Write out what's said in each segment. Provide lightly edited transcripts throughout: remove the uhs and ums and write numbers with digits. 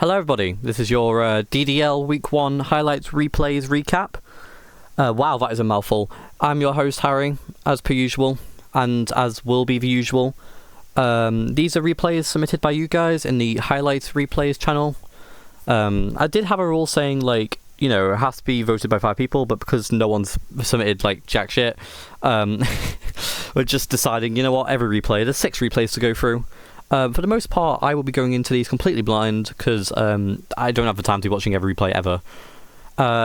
Hello everybody, this is your DDL Week 1 Highlights Replays Recap. Wow, that is a mouthful. I'm your host Harry, as per usual, and as will be the usual. These are replays submitted by you guys in the Highlights Replays channel. I did have a rule saying, like, you know, it has to be voted by 5 people, but because no one's submitted, like, jack shit, we're just deciding, you know what, every replay, there's 6 replays to go through. For the most part, I will be going into these completely blind, because I don't have the time to be watching every replay ever.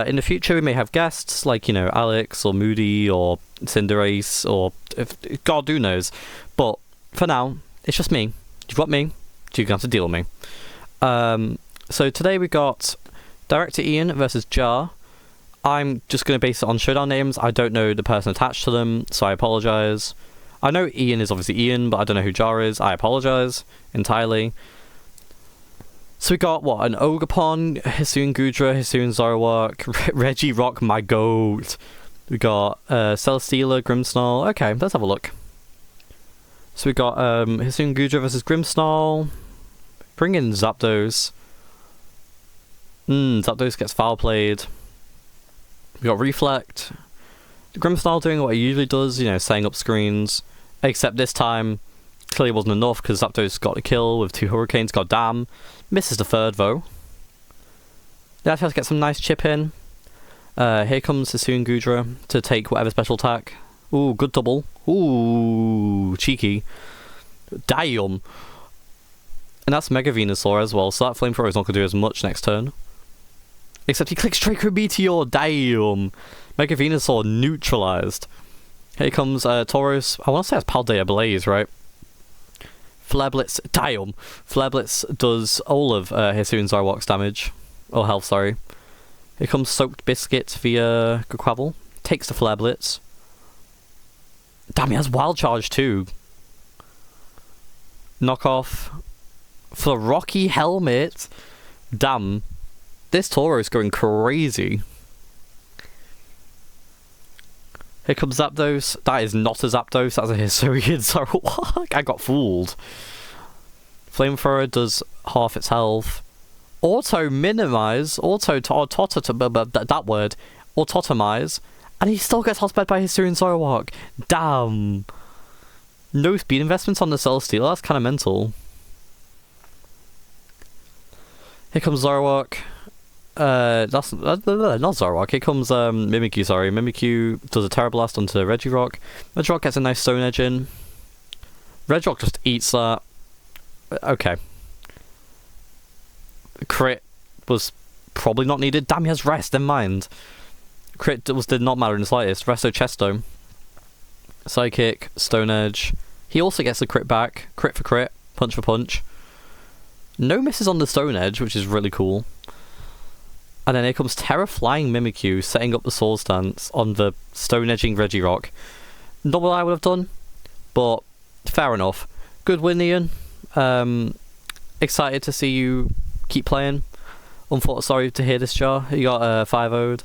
In the future, we may have guests, like, you know, Alex, or Moody, or Cinderace, or God who knows. But for now, it's just me. You've got me, so you're going to have to deal with me. So today we got Director Ian versus Jar. I'm just going to base it on showdown names. I don't know the person attached to them, so I apologise. I know Ian is obviously Ian, but I don't know who Jar is. I apologise entirely. So we got, what, an Ogapon, Hisoon Gudra, Hisoon Zoroark, Regirock, my goat. We got Celesteela, Grimmsnarl. Okay, let's have a look. So we got Hisoon Gudra versus Grimmsnarl. Bring in Zapdos. Zapdos gets foul played. We got Reflect. Grimmsnarl doing what he usually does, you know, setting up screens. Except this time, clearly wasn't enough because Zapdos got a kill with 2 Hurricanes. God damn. Misses the third, though. Yeah, has to get some nice chip in. Here comes Hisoon Gudra to take whatever special attack. Ooh, good double. Ooh, cheeky. Damn. And that's Mega Venusaur as well, so that Flamethrower is not going to do as much next turn. Except he clicks Draco Meteor. Damn. Mega Venusaur neutralized. Here comes Tauros. I want to say that's Paldea Blaze, right? Flare Blitz. Damn. Flare Blitz does all of Hisoon Zoroark's damage. Or health, sorry. Here comes Soaked Biscuit via Quavel. Takes the Flare Blitz. Damn, he has Wild Charge too. Knockoff. For Rocky Helmet. Damn. This Tauros going crazy. Here comes Zapdos. That is not a Zapdos, that's a Hisuian Zoroark. I got fooled. Flamethrower does half its health. Auto-minimize, that word, autotomize, and he still gets hotsped by Hisuian Zoroark. Damn. No speed investments on the Celesteela, that's kind of mental. Here comes Zoroark. That's not Zoroark. Here comes Mimikyu, sorry. Mimikyu does a Terra Blast onto Regirock. Regirock gets a nice Stone Edge in. Regirock just eats that. Okay. Crit was probably not needed. Damn, he has Rest, never mind. Crit did not matter in the slightest. Resto Chesto. Psychic, Stone Edge. He also gets the crit back. Crit for crit. Punch for punch. No misses on the Stone Edge, which is really cool. And then here comes Terra Flying Mimikyu, setting up the Sword Stance on the Stone Edging Regirock. Not what I would have done, but fair enough. Good win, Ian. Excited to see you keep playing. Sorry to hear this, Jar. You got 5-0'd.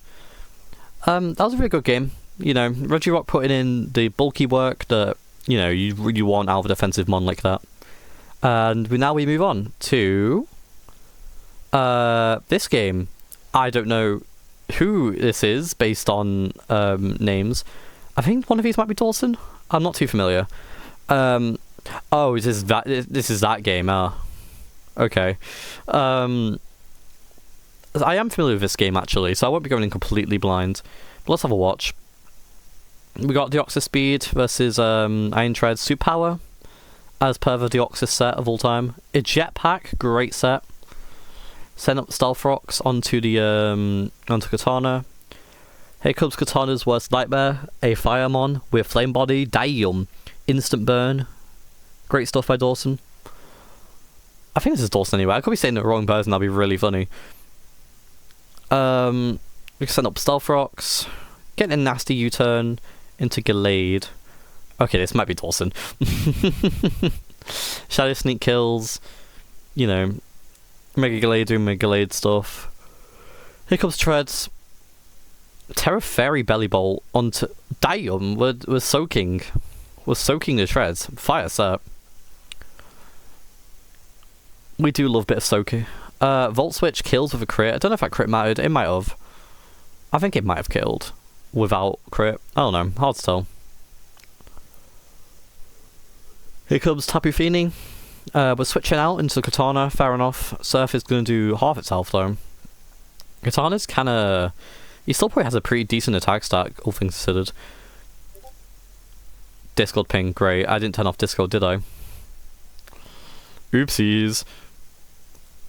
That was a really good game. You know, Regirock putting in the bulky work that, you know, you want out of a defensive mon like that. And now we move on to this game. I don't know who this is based on names. I think one of these might be Dawson. I'm not too familiar. Oh, this is that game. Okay. I am familiar with this game actually, so I won't be going in completely blind. But let's have a watch. We got Deoxys Speed versus Iron Tread Super Power, as per the Deoxys set of all time. A Jetpack, great set. Send up Stealth Rocks onto the onto Katana. Here comes Katana's worst nightmare, a Firemon with Flame Body. Damn. Instant burn. Great stuff by Dawson. I think this is Dawson anyway. I could be saying the wrong person, that'd be really funny. We can send up Stealth Rocks. Getting a nasty U-turn into Gallade. Okay, this might be Dawson. Shadow Sneak kills. You know, Mega Gallade doing Mega Gallade stuff. Here comes Treads. Terra Fairy Belly Bolt onto... Damn, we're soaking. We're soaking the Treads. Fire set. We do love a bit of soaking. Volt Switch kills with a crit. I don't know if that crit mattered. It might have. I think it might have killed without crit. I don't know. Hard to tell. Here comes Tapu Fini. We're switching out into Katana. Fair enough. Surf is going to do half its health though. Katana's kind of... He still probably has a pretty decent attack stack, all things considered. Discord ping, great. I didn't turn off Discord, did I? Oopsies.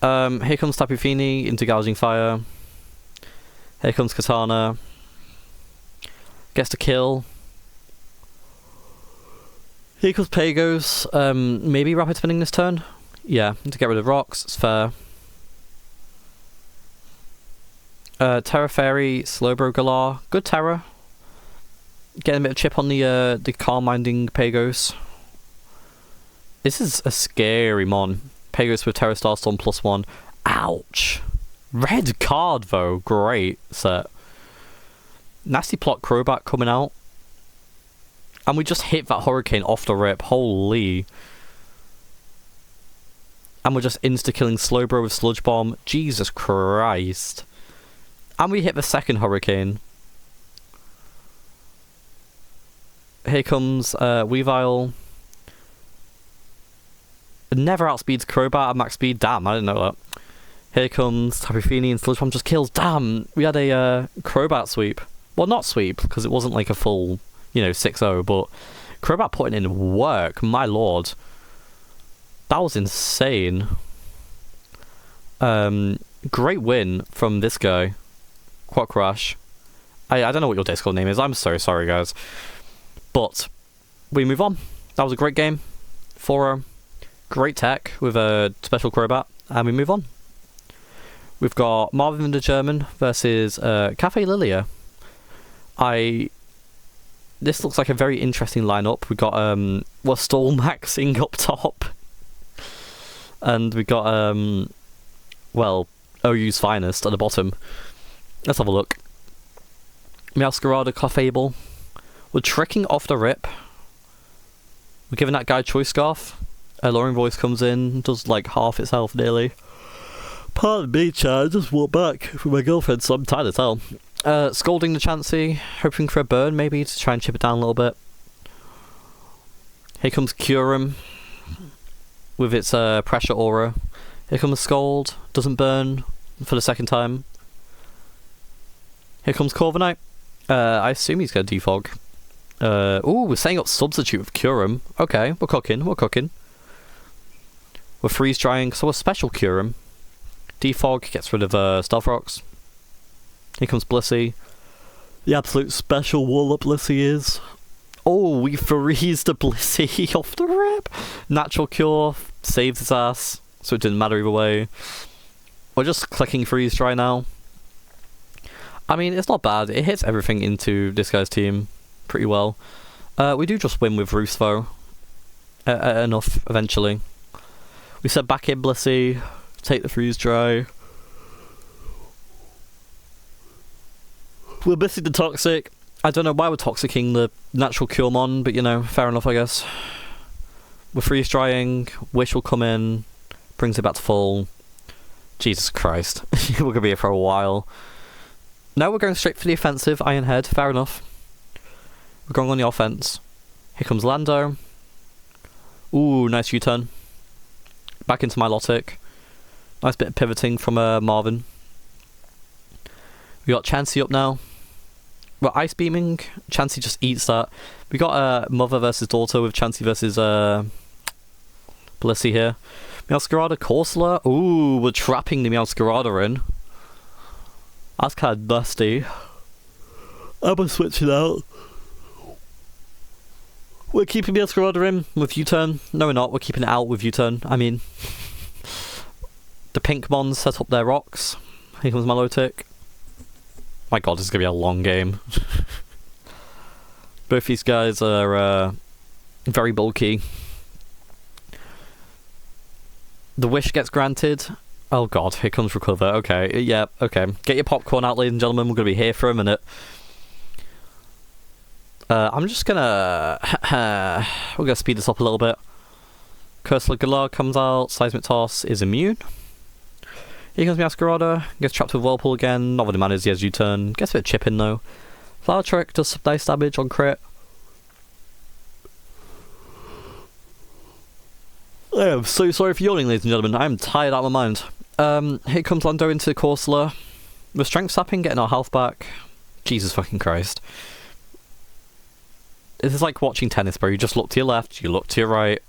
Here comes Tapu Fini into Gouging Fire. Here comes Katana. Gets to kill. Here comes Pagos. Maybe Rapid Spinning this turn? Yeah, to get rid of rocks, it's fair. Terra Fairy, Slowbro Galar. Good Terra. Getting a bit of chip on the Calm Minding Pagos. This is a scary mon. Pagos with Terra Starstorm +1. Ouch! Red card though, great set. Nasty Plot Crobat coming out. And we just hit that Hurricane off the rip, holy. And we're just insta-killing Slowbro with Sludge Bomb, Jesus Christ. And we hit the second Hurricane. Here comes Weavile. It never outspeeds Crobat at max speed, damn, I didn't know that. Here comes Tapu Fini and Sludge Bomb just kills, damn, we had a Crobat sweep. Well, not sweep, because it wasn't like a full, 6-0, but Crobat putting in work, my lord. That was insane. Great win from this guy. Quack Crash. I don't know what your Discord name is, I'm so sorry guys. But, we move on. That was a great game. 4-0. Great tech with a special Crobat, and we move on. We've got Marvin the German versus Cafe Lilia. This looks like a very interesting lineup. We got we're stall maxing up top, and we got well, OU's finest at the bottom. Let's have a look. Meowscarada, Clefable. We're tricking off the rip. We're giving that guy Choice Scarf. Alluring Voice comes in, does like half its health nearly. Pardon me, Chad, I just walked back with my girlfriend, so I'm tired as hell. Scolding the Chansey, hoping for a burn maybe to try and chip it down a little bit. Here comes Kyurem with its pressure aura. Here comes Scold, doesn't burn for the second time. Here comes Corviknight. I assume he's going to defog. Ooh, we're setting up Substitute with Kyurem. Okay, we're cooking. We're freeze drying, so we're special Kyurem. Defog gets rid of Stealth Rocks. Here comes Blissey. The absolute special wall-up Blissey is. Oh, we freeze the Blissey off the rip. Natural Cure saves his ass, so it didn't matter either way. We're just clicking freeze dry now. I mean, it's not bad. It hits everything into this guy's team pretty well. We do just win with Roost though. Enough, eventually. We set back in Blissey, take the freeze dry. We're missing the Toxic. I don't know why we're Toxicing the Natural Cure Mon, but fair enough, I guess. We're freeze drying, Wish will come in, brings it back to full. Jesus Christ. We're gonna be here for a while. No, we're going straight for the offensive, Iron Head, fair enough. We're going on the offense. Here comes Lando. Ooh, nice U-turn. Back into Milotic. Nice bit of pivoting from Marvin. We got Chansey up now. We're Ice Beaming. Chansey just eats that. We got Mother versus Daughter with Chansey versus Blissey here. Meowscarada, Corsola. Ooh, we're trapping the Meowscarada in. That's kind of dusty. I'm gonna switch it out. We're keeping Meowscarada in with U-turn. No, we're not. We're keeping it out with U-turn. I mean, the pink mons set up their rocks. Here comes Milotic. My god, this is gonna be a long game. Both these guys are very bulky. The wish gets granted. Oh god, here comes Recover. Okay, yeah, okay. Get your popcorn out, ladies and gentlemen. We're gonna be here for a minute. I'm just gonna... we're gonna speed this up a little bit. Cursor Galar comes out. Seismic Toss is immune. Here comes Masquerada, gets trapped with Whirlpool again, not really matters, he has U-turn, gets a bit of chip in though. Flower Trick does some nice damage on crit. I am so sorry for yawning, ladies and gentlemen, I am tired out of my mind. Here comes Lando into Corsola. With Strength Sapping, getting our health back. Jesus fucking Christ. This is like watching tennis, bro. You just look to your left, you look to your right,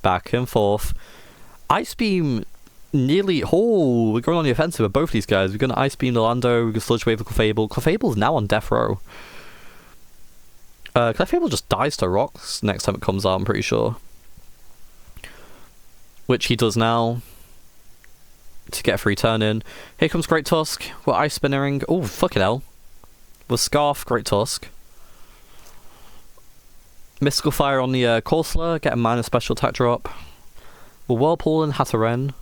back and forth. Ice Beam nearly... Oh, we're going on the offensive with both these guys. We're going to Ice Beam the Lando, we're going to Sludge Wave with Clefable. Clefable's now on death row. Clefable just dies to rocks next time it comes out, I'm pretty sure. Which he does now. To get a free turn in. Here comes Great Tusk. We're Ice Spinnering. Oh, fucking hell. With Scarf, Great Tusk. Mystical Fire on the Corsola, get a minor special attack drop. We're Whirlpool and Hataren.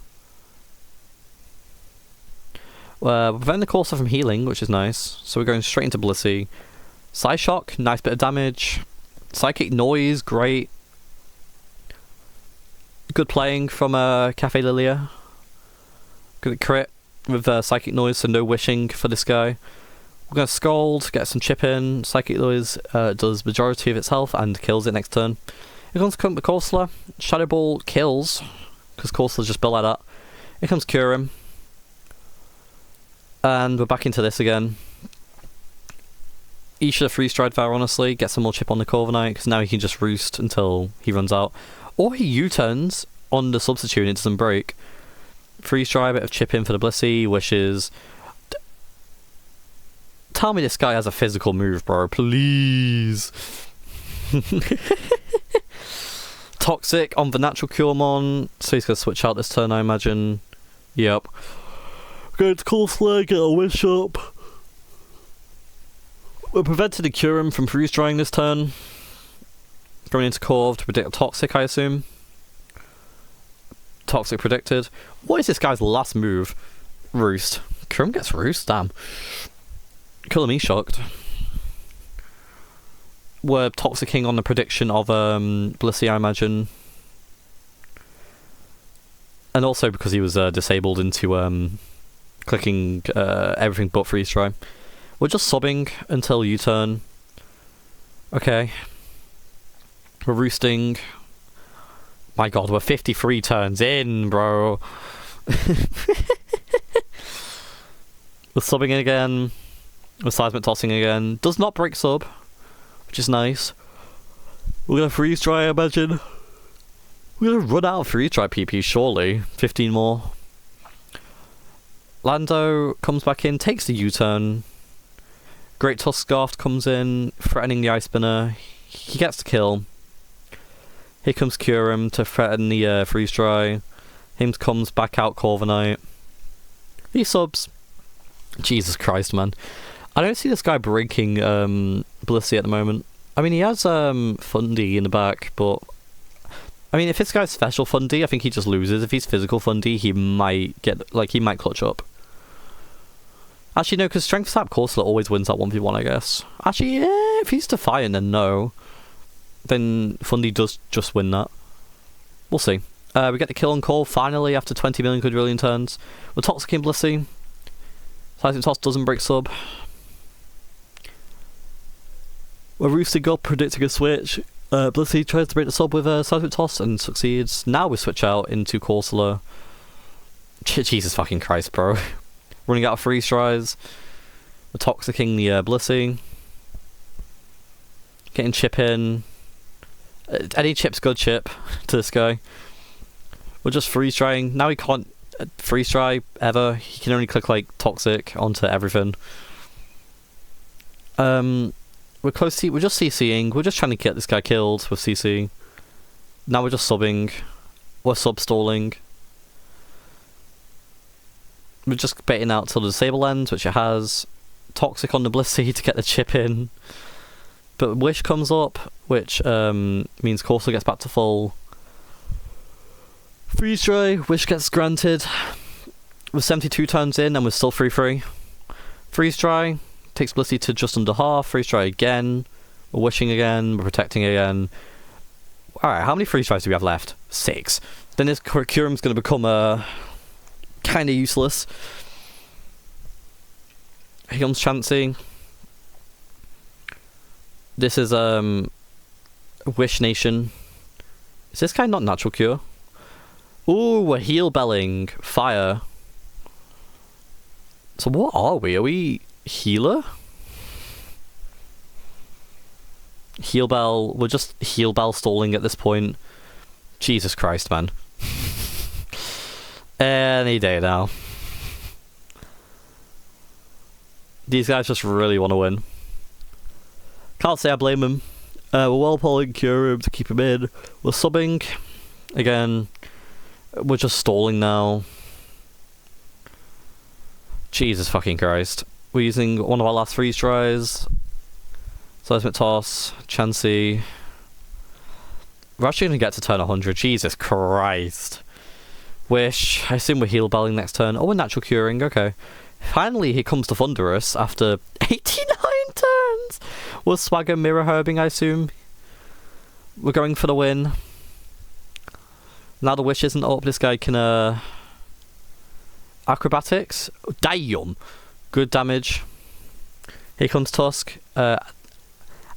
We're preventing the Corsola from healing, which is nice. So we're going straight into Blissey. Psyshock, nice bit of damage. Psychic Noise, great. Good playing from Cafe Lilia. Good crit with Psychic Noise, so no wishing for this guy. We're going to Scald, get some chip in. Psychic Noise does majority of its health and kills it next turn. Here comes the Corsola. Shadow Ball kills, because Corsola's just built like that. Here comes Kyurem. And we're back into this again. He should have Freeze Stride Vow, honestly. Get some more chip on the Corviknight, because now he can just roost until he runs out. Or he U-turns on the Substitute and it doesn't break. Freeze Dry, bit of chip in for the Blissey, Wishes. Tell me this guy has a physical move, bro, please. Toxic on the natural Curemon, so he's going to switch out this turn, I imagine. Yep. Go to Corsola, get a Wish up. We're preventing the Curem from freeze drying this turn. Going into Corv to predict a Toxic, I assume. Toxic predicted. What is this guy's last move? Roost. Curem gets Roost? Damn. Killer me shocked. We're Toxicking on the prediction of Blissey, I imagine. And also because he was disabled into clicking everything but freeze try. We're just subbing until U-turn. Okay. We're roosting. My god, we're 53 turns in, bro. We're subbing in again. We're seismic tossing again. Does not break sub, which is nice. We're gonna freeze dry, I imagine. We're gonna run out of freeze dry PP, surely. 15 more. Lando comes back in, takes the U-turn. Great Tusk Scarf comes in, threatening the Ice Spinner. He gets the kill. Here comes Kyurem to threaten the freeze dry. Him comes back out Corviknight. He subs. Jesus Christ, man. I don't see this guy breaking Blissey at the moment. I mean, he has Fundy in the back, but... I mean, if this guy's special Fundy, I think he just loses. If he's physical Fundy, he might get... Like, he might clutch up. Actually, no, because Strength Sap Corsola always wins that 1v1, I guess. Actually, yeah, if he's Defiant, then no. Then Fundy does just win that. We'll see. We get the kill on call, finally, after 20 million quadrillion turns. We're Toxicking Blissey. Seismic Toss doesn't break sub. We're roosting up, predicting a switch. Blissey tries to break the sub with Seismic Toss and succeeds. Now we switch out into Corsola. Jesus fucking Christ, bro. Running out of freeze tries. We're Toxicking the Blissey. Getting chip in. Any chip's good chip to this guy. We're just freeze drying. Now he can't freeze dry ever. He can only click like Toxic onto everything. We're close to... We're just CCing. We're just trying to get this guy killed with CC. Now we're just subbing. We're sub-stalling. We're just baiting out till the disable ends, which it has. Toxic on the Blissey to get the chip in. But Wish comes up, which means Corsola gets back to full. Freeze dry, Wish gets granted. We're 72 turns in and we're still 3-3. Freeze dry takes Blissey to just under half. Freeze dry again. We're wishing again. We're protecting again. Alright, how many freeze dries do we have left? 6. Then this Curem's going to become kind of useless. Here comes Chansey. This is Wish Nation. Is this guy not natural cure? Ooh, we're heal belling. Fire. So what are we? Are we healer? Heal bell. We're just heal bell stalling at this point. Jesus Christ, man. Any day now. These guys just really want to win. Can't say I blame them. We're well pulling cure him to keep him in. We're subbing. Again, we're just stalling now. Jesus fucking Christ. We're using one of our last freeze tries. Seismic Toss, Chansey. We're actually going to get to turn 100. Jesus Christ. Wish. I assume we're heal belling next turn. Oh, we're natural curing. Okay. Finally, here comes the Thunderous after 89 turns. We'll swagger mirror herbing, I assume. We're going for the win. Now the Wish isn't up. This guy can, acrobatics. Damn. Good damage. Here comes Tusk.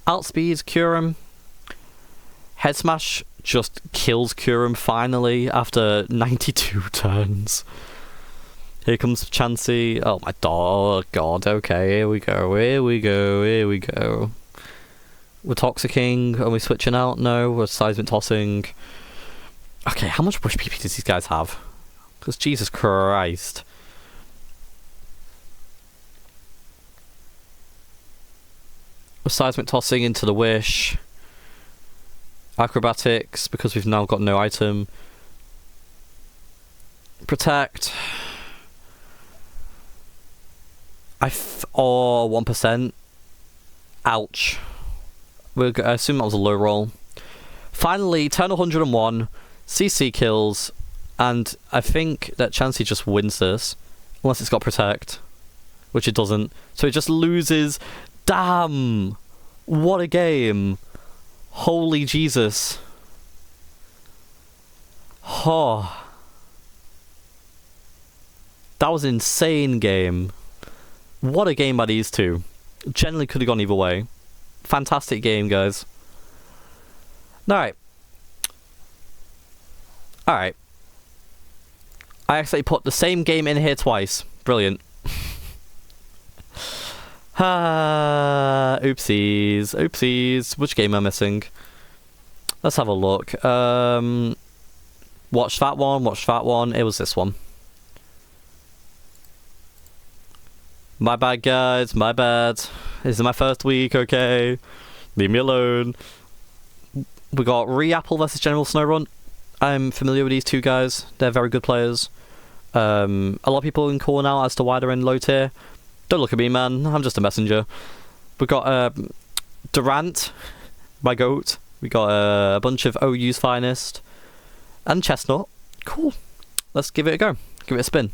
Outspeed, cure him. Head Smash just kills Kurum finally after 92 turns. Here comes Chansey. Oh my god, okay, here we go. We're Toxicking. Are we switching out? No, we're Seismic Tossing. Okay, how much Wish PP does these guys have? Because Jesus Christ. We're Seismic Tossing into the Wish. Acrobatics, because we've now got no item. Protect. 1%. Ouch. I assume that was a low roll. Finally, turn 101. CC kills. And I think that Chansey just wins this. Unless it's got Protect. Which it doesn't. So it just loses. Damn! What a game. Holy Jesus. Oh. That was an insane game. What a game by these two. Generally could have gone either way. Fantastic game, guys. Alright. Alright. I actually put the same game in here twice. Brilliant. Oopsies. Oopsies. Which game am I missing? Let's have a look. Watch that one. It was this one. My bad, guys. My bad. This is my first week, okay? Leave me alone. We got Reapple versus General Snowrun. I'm familiar with these two guys. They're very good players. A lot of people can call now as to why they're in low tier. Don't look at me, man. I'm just a messenger. We got Durant, my goat. We got a bunch of OU's finest. And Chestnut. Cool. Let's give it a go. Give it a spin.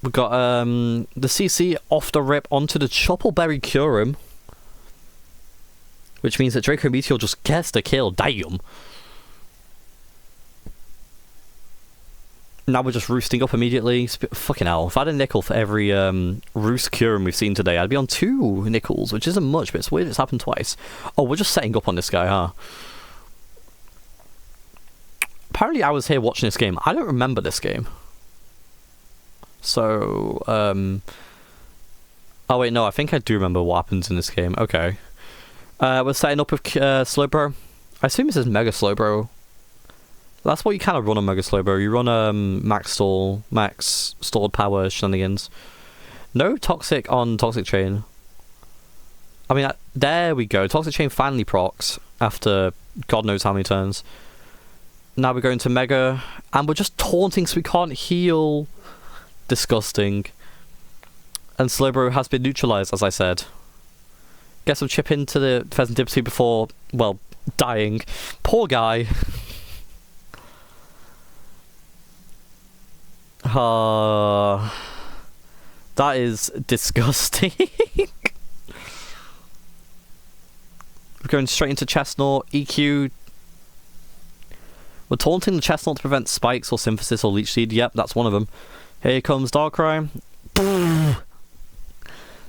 We got the CC off the rip onto the Choppleberry Curum. Which means that Draco Meteor just gets the kill. Damn. Now we're just roosting up immediately. Fucking hell. If I had a nickel for every roost Curum we've seen today, I'd be on 2 nickels, which isn't much, but it's weird it's happened twice. Oh, we're just setting up on this guy, huh? Apparently I was here watching this game. I don't remember this game. So, oh wait, no, I think I do remember what happens in this game. Okay. We're setting up with Slowbro. I assume this is Mega Slowbro. That's what you kind of run on Mega Slowbro. You run max stored power shenanigans. No Toxic on Toxic Chain. I mean, there we go. Toxic Chain finally procs after God knows how many turns. Now we're going to Mega, and we're just taunting so we can't heal. Disgusting. And Slowbro has been neutralized, as I said. Get some chip into the Pheasant Dipsy before, well, dying. Poor guy. That is disgusting. We're going straight into Chestnut. EQ. We're taunting the chestnut to prevent spikes or synthesis or leech seed. Yep, that's one of them. Here comes Darkrai.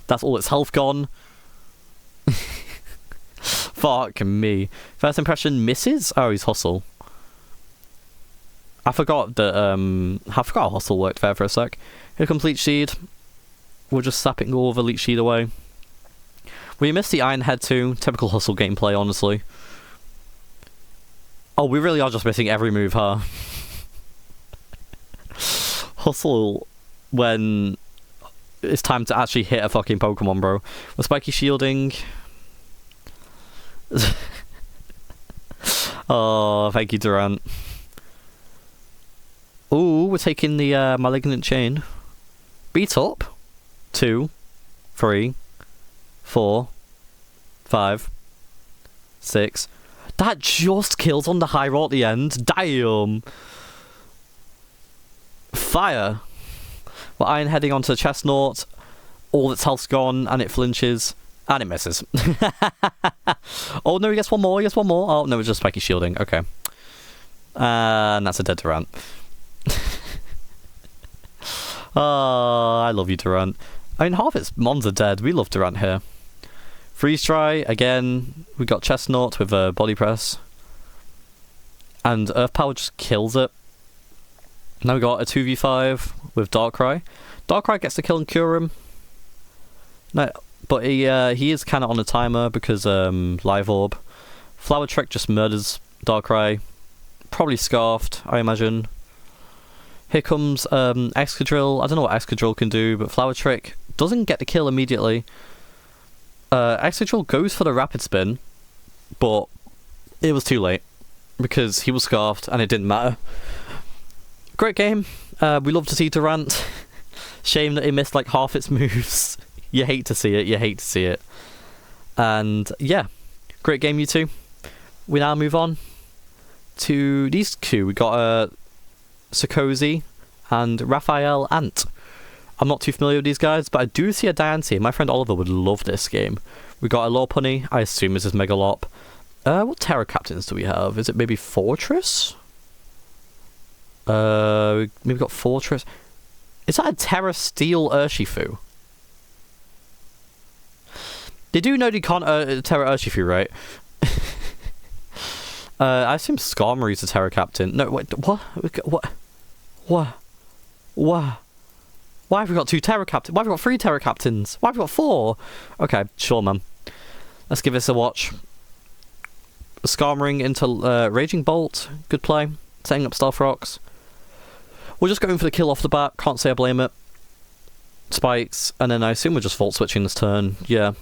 That's all its health gone. Fuck me. First impression misses? Oh, he's Hustle. I forgot that I forgot how Hustle worked there for a sec. Here comes Leech Seed. We're just sapping all the Leech Seed away. We missed the Iron Head too. Typical Hustle gameplay, honestly. Oh, we really are just missing every move, huh? Hustle when it's time to actually hit a fucking Pokemon, bro. We're Spiky Shielding. Oh, thank you, Durant. Ooh, we're taking the Malignant Chain. Beat up. 2, 3, 4, 5, 6. That just kills on the high roll at the end. Damn. Fire. We're Iron Heading onto the Chestnut. All its health's gone, and it flinches. And it misses. Oh no, he gets one more, Oh no, it's just Spiky Shielding. Okay. And that's a dead Durant. Oh, I love you, Durant. I mean, half its mons are dead. We love Durant here. Freeze Dry, again. We got Chestnut with a Body Press. And Earth Power just kills it. Now we got a 2v5 with Darkrai. Darkrai gets to kill and cure him. No, but he is kind of on a timer because Live Orb. Flower Trick just murders Darkrai. Probably Scarfed, I imagine. Here comes Excadrill. I don't know what Excadrill can do, but Flower Trick doesn't get the kill immediately. Excadrill goes for the Rapid Spin, but it was too late because he was Scarfed and it didn't matter. Great game. We love to see Durant. Shame that he missed like half its moves. You hate to see it. You hate to see it. And yeah, great game, you two. We now move on to these two. We got Sarkozy and Raphael Ant. I'm not too familiar with these guys, but I do see a Diancie. My friend Oliver would love this game. We got a Lopunny. I assume this is Megalop. What Terra Captains do we have? Is it maybe Fortress? Maybe got Fortress. Is that a Terra Steel Urshifu? They do know they can't Terra Urshifu, right? I assume Skarmory's a Terra Captain. No, wait, what? What? Why have we got 2 Terra Captains? Why have we got 3 Terra Captains? Why have we got 4? Okay, sure, man. Let's give this a watch. Skarmory into Raging Bolt. Good play. Setting up Stealth Rocks. We're just going for the kill off the bat. Can't say I blame it. Spikes. And then I assume we're just Volt Switching this turn. Yeah.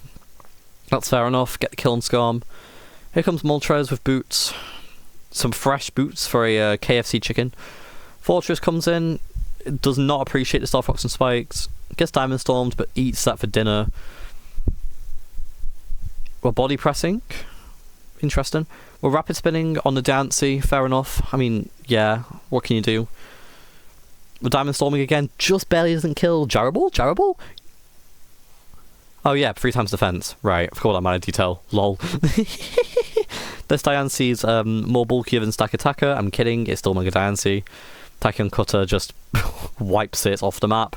That's fair enough. Get the kill on Skarm. Here comes Moltres with boots. Some fresh boots for a KFC chicken. Fortress comes in. It does not appreciate the Stealth Rocks and Spikes. Gets Diamond Stormed, but eats that for dinner. We're Body Pressing. Interesting. We're Rapid Spinning on the Diancie. Fair enough. I mean, yeah. What can you do? We're Diamond Storming again. Just barely doesn't kill. Jarable? Jarable? Oh yeah, 3 times defense. Right, I've got that minor detail. Lol. This Diancie's more bulkier than Stack Attacker. I'm kidding, it's still Mega Diancie. Tachyon Cutter just wipes it off the map.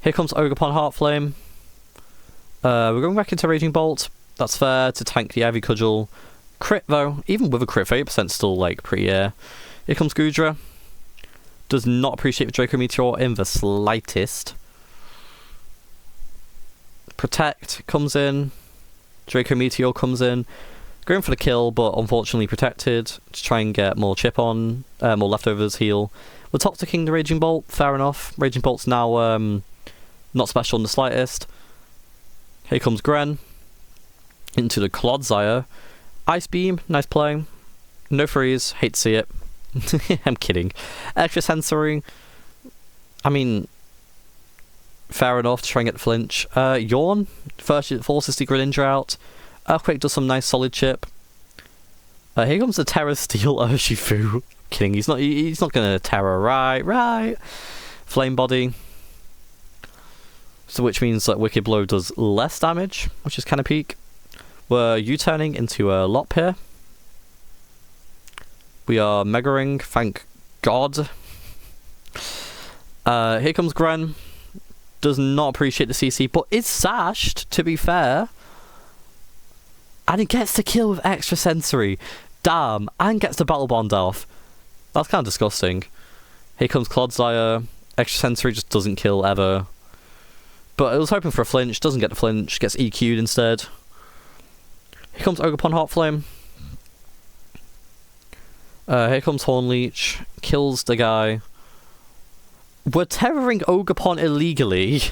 Here comes Ogerpon Heartflame. We're going back into Raging Bolt. That's fair to tank the Ivy Cudgel. Crit though, even with a crit, 30% still like pretty Here comes Goodra. Does not appreciate the Draco Meteor in the slightest. Protect comes in. Draco Meteor comes in. Going for the kill, but unfortunately protected. To try and get more chip on, more leftovers heal. We're Toxicking the Raging Bolt, fair enough. Raging Bolt's now not special in the slightest. Here comes Gren. Into the Clodsire. Ice Beam, nice play. No freeze, hate to see it. I'm kidding. Extra Sensory. I mean, fair enough to try and get the flinch. Yawn. First it forces the Greninja out. Earthquake does some nice solid chip. Here comes the Terra Steel Urshifu. Kidding, he's not gonna Terra, right. Flame Body. So which means that Wicked Blow does less damage, which is kind of peak. We're U-turning into a Lop here. We are Megaring, thank God. Here comes Gren. Does not appreciate the CC, but is sashed, to be fair. And he gets the kill with extra sensory. Damn, and gets the battle bond off. That's kind of disgusting. Here comes Clodsire. Extra sensory just doesn't kill ever. But I was hoping for a flinch, doesn't get the flinch, gets EQ'd instead. Here comes Ogerpon Hotflame. Here comes Hornleech, kills the guy. We're terroring Ogerpon illegally.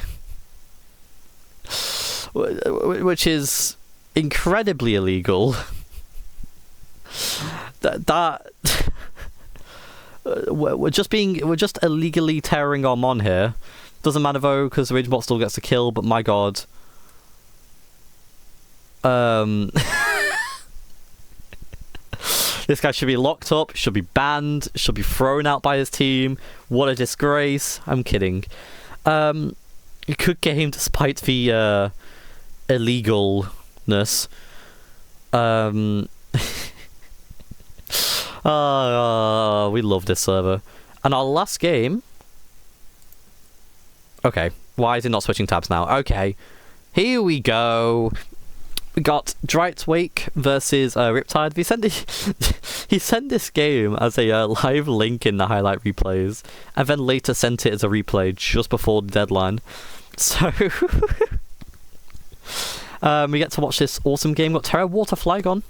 Which is incredibly illegal. We're just illegally terroring our mon here. Doesn't matter though, because the Rage Bot still gets the kill, but my god. This guy should be locked up, should be banned, should be thrown out by his team. What a disgrace. I'm kidding. Good game despite the illegalness. We love this server. And our last game... Okay, why is it not switching tabs now? Okay, here we go. We got Dright's Wake versus Riptide. He sent this game as a live link in the highlight replays, and then later sent it as a replay just before the deadline. So we get to watch this awesome game. We've got Terra Water Flygon.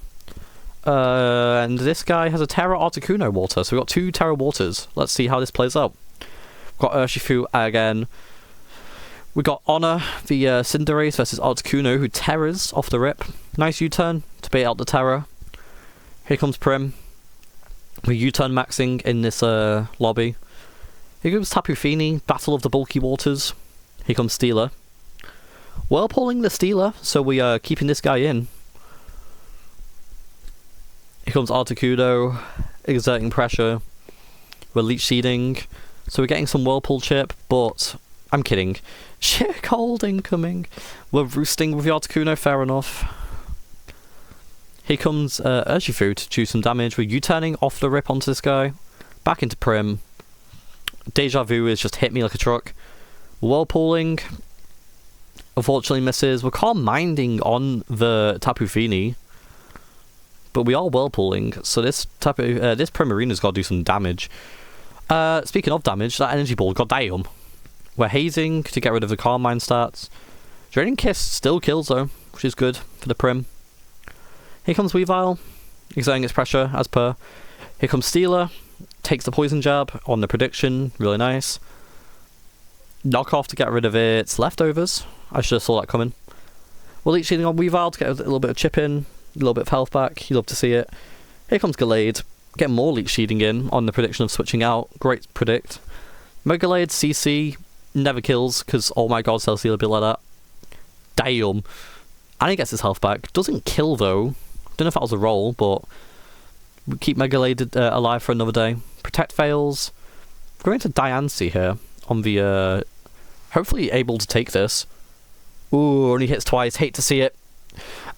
And this guy has a Terra Articuno Water, so we've got 2 Terra Waters. Let's see how this plays out. We've got Urshifu again. We got Honor, the Cinderace versus Articuno, who terrors off the rip. Nice U-turn to bait out the Terra. Here comes Prim. We're U-turn maxing in this lobby. Here comes Tapu Fini, Battle of the Bulky Waters. Here comes Steeler. Whirlpooling the Steeler, so we are keeping this guy in. Here comes Articuno, exerting pressure. We're leech seeding, so we're getting some Whirlpool chip, but I'm kidding. Shit, cold incoming. We're roosting with the Articuno, fair enough. Here comes Urshifu to do some damage. We're U-turning off the rip onto this guy. Back into Prim. Deja Vu has just hit me like a truck. Whirlpooling. Unfortunately misses. We're calm minding on the Tapu Fini. But we are Whirlpooling, so this Primarina's got to do some damage. Speaking of damage, that Energy Ball, goddamn. We're hazing to get rid of the Calm Mind stats. Draining Kiss still kills though, which is good for the Prim. Here comes Weavile, exerting its pressure as per. Here comes Steeler, takes the Poison Jab on the prediction, really nice. Knock off to get rid of its leftovers. I should have saw that coming. We're leech seeding on Weavile to get a little bit of chip in, a little bit of health back. You love to see it. Here comes Gallade, get more leech seeding in on the prediction of switching out. Great predict. Megalade CC never kills because oh my god, Celesteela be like that. Damn. And he gets his health back. Doesn't kill though. Don't know if that was a roll, but we keep Megalade alive for another day. Protect fails. We're going to Diancie here on the hopefully able to take this. Ooh, only hits twice. Hate to see it.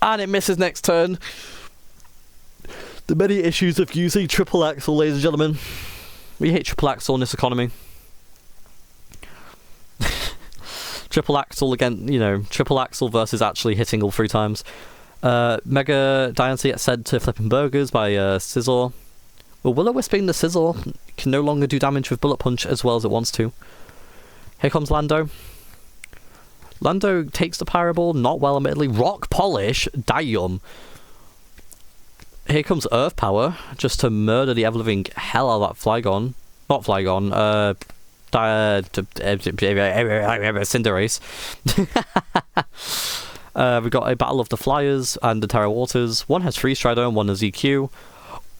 And it misses next turn. The many issues of using triple axle, ladies and gentlemen. We hate triple axle in this economy. Triple axle again, you know, triple axle versus actually hitting all 3 times. Mega Diancie gets sent to flipping burgers by Scizor. Well, Will-O-Wisping the Scizor can no longer do damage with Bullet Punch as well as it wants to. Here comes Lando. Lando takes the Pyro Ball, not well admittedly. Rock Polish, damn. Here comes Earth Power, just to murder the ever-living hell out of that Flygon. Not Flygon, Cinderace. We've got a Battle of the Flyers and the Terra Waters. One has Freeze Strider and one has EQ.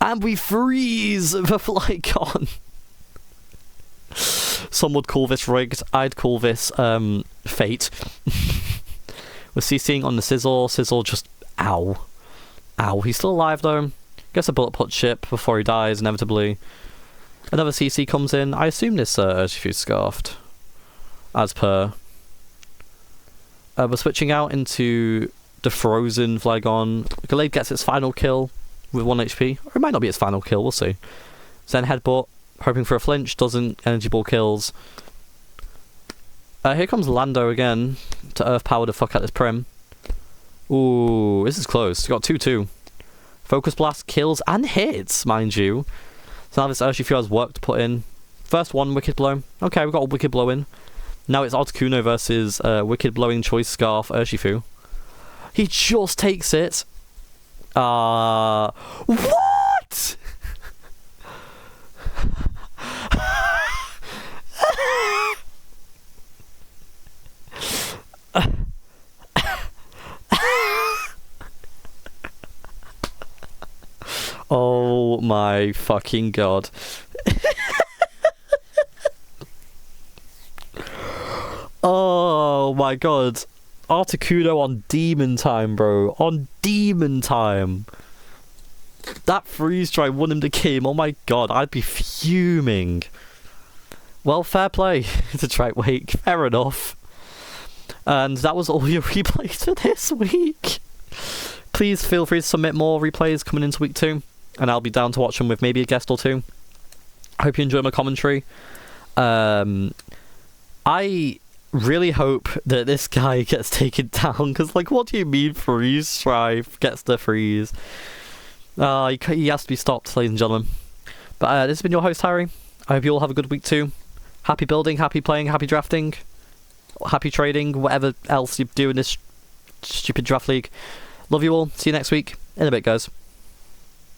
And we freeze the Flygon. Some would call this rigged. I'd call this fate. We're CCing on the Scizor. Scizor just ow. Ow. He's still alive though. Gets a bullet punch chip before he dies inevitably. Another CC comes in. I assume this Urshifu's scarfed. As per. We're switching out into the frozen Flygon. Gallade gets its final kill. with 1 HP. Or it might not be its final kill, we'll see. Zen Headbutt, hoping for a flinch, doesn't. Energy Ball kills. Here comes Lando again to Earth Power to fuck out this Prim. Ooh, this is close. Got 2-2. Focus Blast kills and hits, mind you. So now this Urshifu has work to put in. First one, Wicked Blow. Okay, we've got a Wicked Blow in. Now it's Articuno versus Wicked Blowing Choice Scarf Urshifu. He just takes it. What? Oh my fucking god. Oh my god. Articuno on Demon Time, bro. On Demon Time. That freeze try won him the game. Oh my god, I'd be fuming. Well, fair play to Trike Wake. Fair enough. And that was all your replays for this week. Please feel free to submit more replays coming into week 2. And I'll be down to watch them with maybe a guest or two. I hope you enjoy my commentary. I really hope that this guy gets taken down. Because, like, what do you mean Freeze Strife gets the freeze? He has to be stopped, ladies and gentlemen. But this has been your host, Harry. I hope you all have a good week 2. Happy building, happy playing, happy drafting. Happy trading, whatever else you do in this stupid draft league. Love you all. See you next week. In a bit, guys.